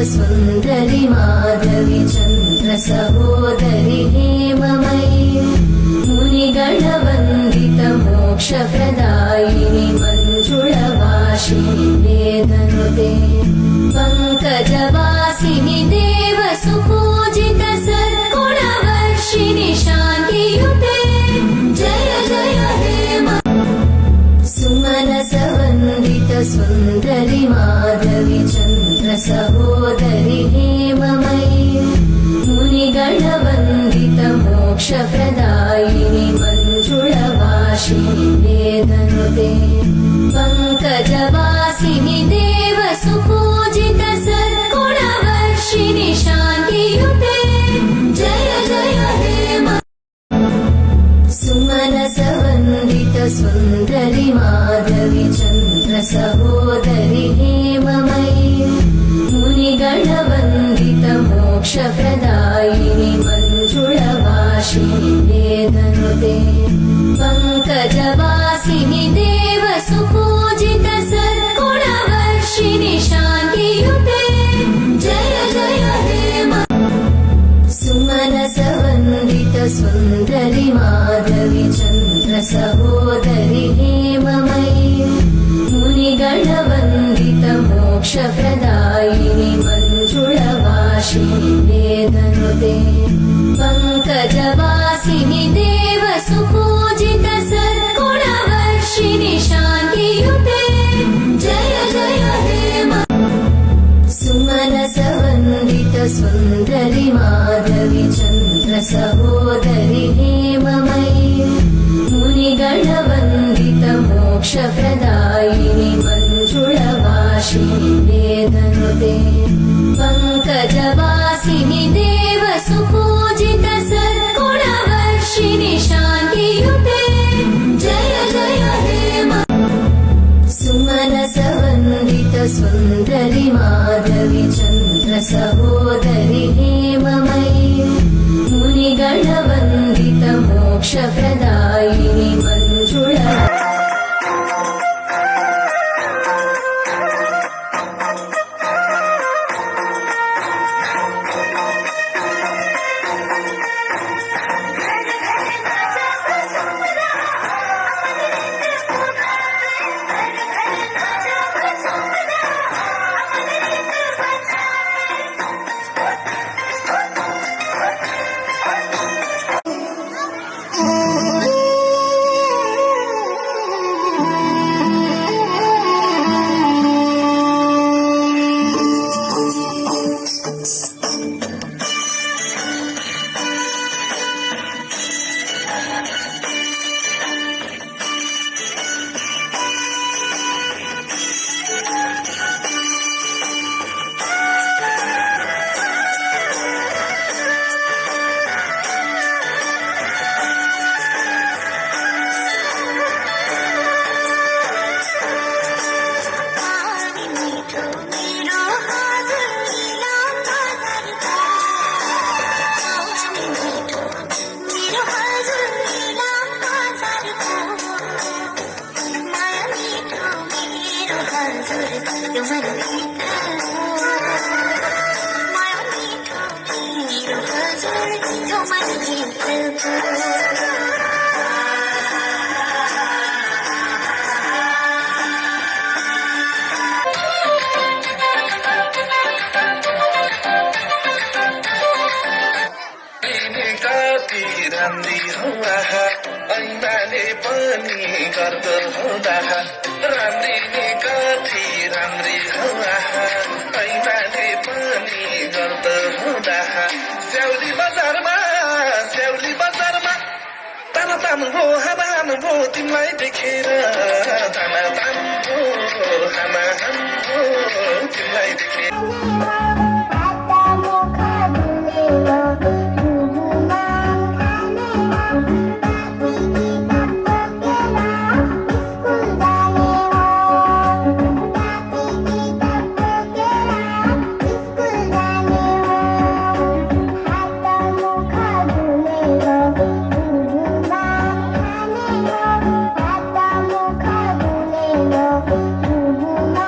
सुन्दरि माधवी चन्द्र सहोदरि हेममयी मुनिगणवन्दित मोक्षप्रदायिनि मञ्जुळवासिनि वेदनुते पङ्कजवासिनि देवसुपूजित सद्गुणवर्षिणि शान्तियुते जय जय हेम सुमनसवन्दित सुन्दरि माधवी चन्द्र सहोदरि हेममयी मुनिगणवन्दित मोक्षप्रदायिनि मञ्जुळवासिनि वेदनुते पङ्कजवासिनि देवसुपूजित सद्गुणवर्षिणि शान्तियुते जय जय हेम सुमनसवन्दित सुन्दरि माधवी चन्द्र सहोदरि हेममयी मुनिगणवन्दित मोक्षप्रदायिनि मञ्जुळवासिनि वेदनुते पङ्कजवासिनि देवसुपूजित सद्गुणवर्षिणि शान्तियुते जय जय हेम सुमनसवन्दित सुन्दरि माधवी चन्द्र सहोदरि हेममयी मुनिगणवन्दित मोक्षप्रदायिनि मञ्जुळवासिनि वेदनुते पङ्कजवासिनि देवसुपूजित सद्गुणवर्षिणि शान्तियुते जय जय हेम सुमनसवन्दित सुन्दरि माधवी चन्द्र सहोदरि हेममयी मुनिगणवन्दित मोक्षप्रदायिनि मञ्जुळवासिनि वेदनुते पङ्कजवासिनि देवसुपूजित सद्गुणवर्षिणि शान्तियुते जय जय हेम सुमनसवन्दित सुन्दरि माधवी चन्द्र सहोदरि हेममयी मुनिगणवन्दित मोक्षप्रदायिनि मञ्जुळवासिनि राम्री हौ आहा ऐनाले पनि गर्द हौ दाहा राम्री नि कति राम्री हौ आहा ऐनाले पनि गर्द हौ दाहा स्याउली बजारमा ताना तान भो हाना भो तिमीलाई देखेर ताना तान भो हाना भो तिमीलाई देखेर Mama.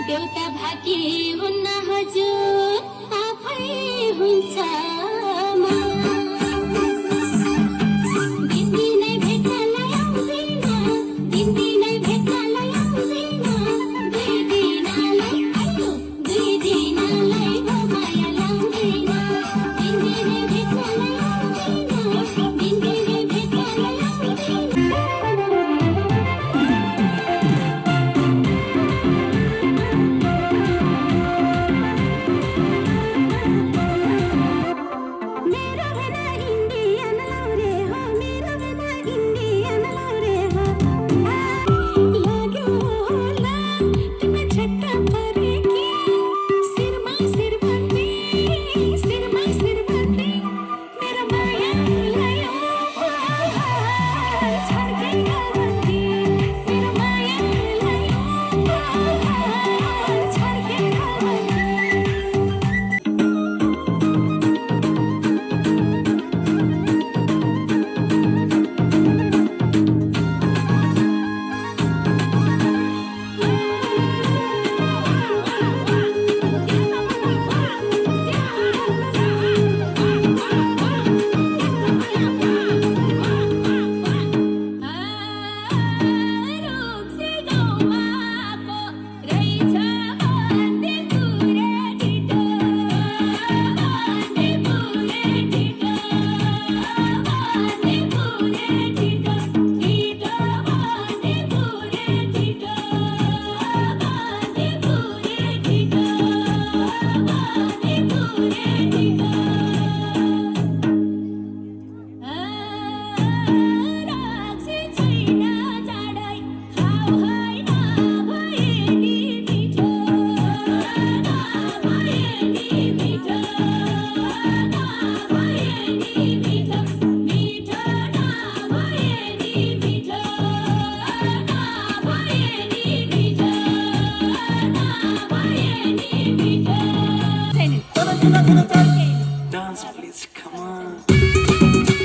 देउता भाकी हुन्न हजुर आफै हुन्छ दिनदिनै भेट्नलाई आउँदैन दिनदिनै भेट्नलाई आउँदैन दुई दिनलाई हो माया लाउँदैन दिनदिनै भेट्नलाई आउँदैन दिनदिनै भेट्नलाई आउँदैन Dance, please, come on.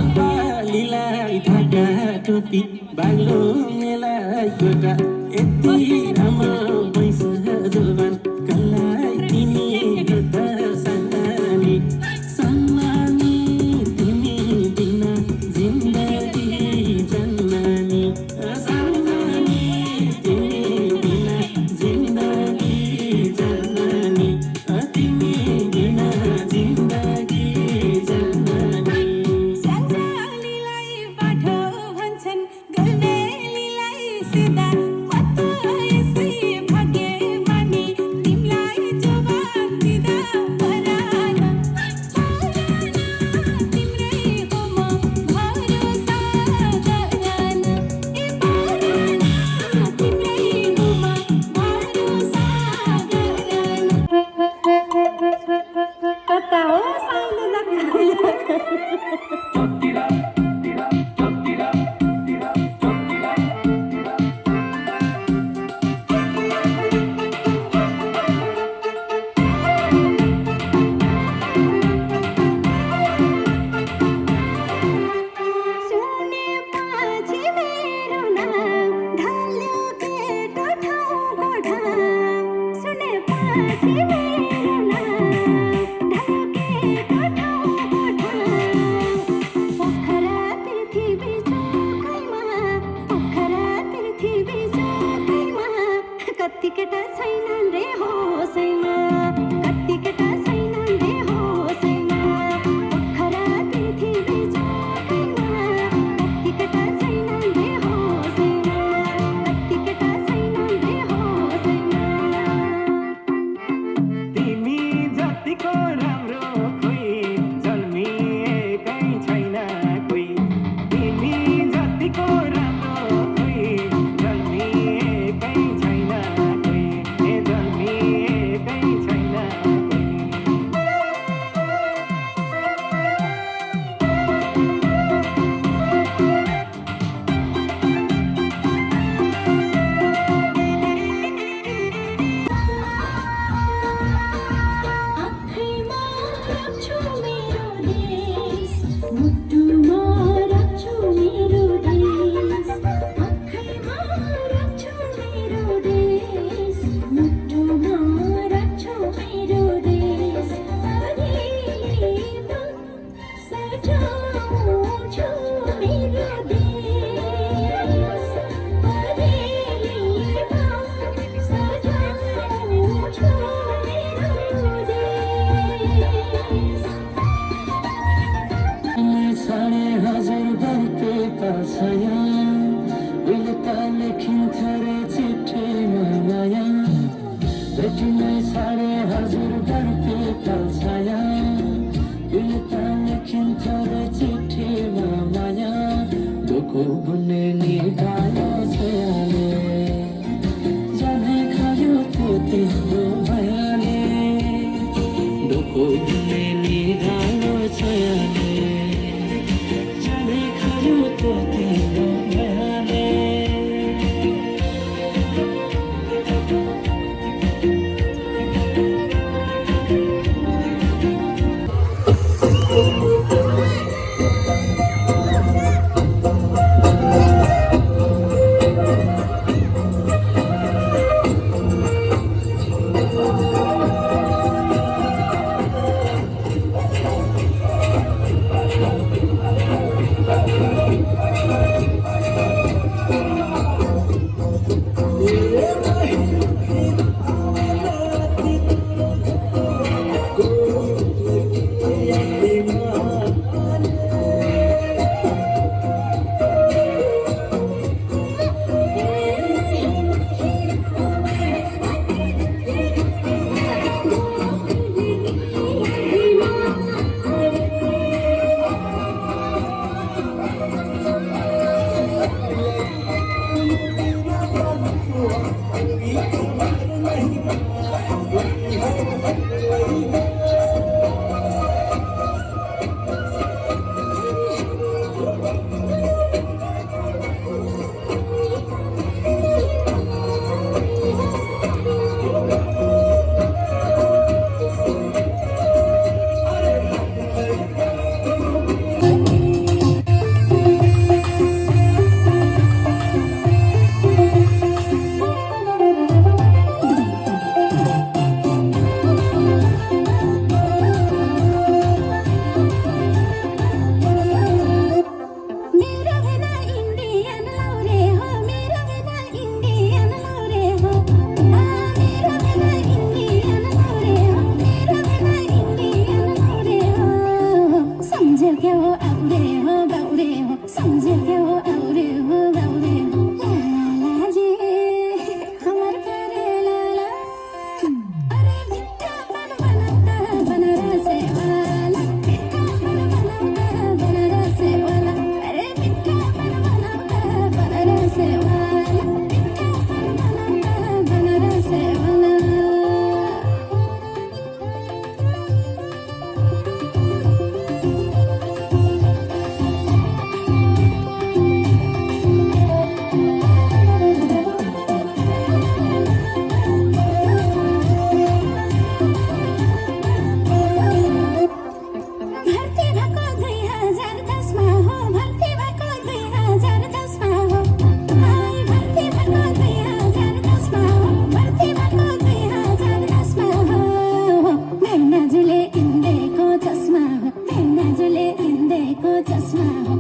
पाल्पालीलाई Dhaka टोपी बाग्लो मेलाई गोटा यति राम्रो पैसा जोबान कसलाई तिमी गर्दा सम्मानी सम्मानी तिमी बिना जिन्दगी जन्मानी सम्मानी तिमी बिना जिन्दगी जन्मानी तिमी बिना जिन्दगी जन्मानी सन्जालीलाई बाटो भन्छन् गर्नेलीलाई सिधा कता यसै भाग्यमानी तिमीलाई जवाब दिँदा परान तिम्रै हो म भरोसा गरान ए परान तिम्रै हो म भरोसा गरान कता हो साउलो सुने पछि मेरो नाम ढल्यो केटो ठाउँको ढाम सुने पछि मेरो नाम ढल्यो केटो ठाउँको ढाम सजाउँछु मेरो देश परेलीमा सजाउँछु मेरो देश साढे हजार बर्पेका छया उहिले त लेखिन्थ्यो रे चिठीमा माया भेटिनै साढे हजार बर्पेका छया उहिले त लेखिन्थ्यो रे चिठीमा माया दुःख बुन्ने निगायो छयाले जाने खायो त्यो तिम्रो मायाले दुःख बुन्ने निगायो छयाले जाने खायो त्यो तिम्रो मायाले मेरो भेना इन्डियन लौरे हो मेरो भेना इन्डियन लौरे हो मेरो भेना इन्डियन लौरे हो मेरो भेना इन्डियन लौरे हो सम्झ्यो क्या हो आउरे हो बाउरे हो सम्झ्यो क्या हो आउरे हो बाउरे हो लाला जी हमर करे लाला अरे भिट्टा मन बनाउँदा बनारसे वाला भिट्टा मन बनाउँदा बनारसे वाला अरे भिट्टा मन बनाउँदा बनारसे वाला भिट्टा मन बनाउँदा बनारसे वाला भर्ती भएको 2010 मा हो भर्ती भएको 2010 मा हो आई भर्ती भएको 2010 मा हो भर्ती भएको 2010 मा हो मैनाजुले इन्देको चस्मा हो मैनाजुले इन्देको चस्मा हो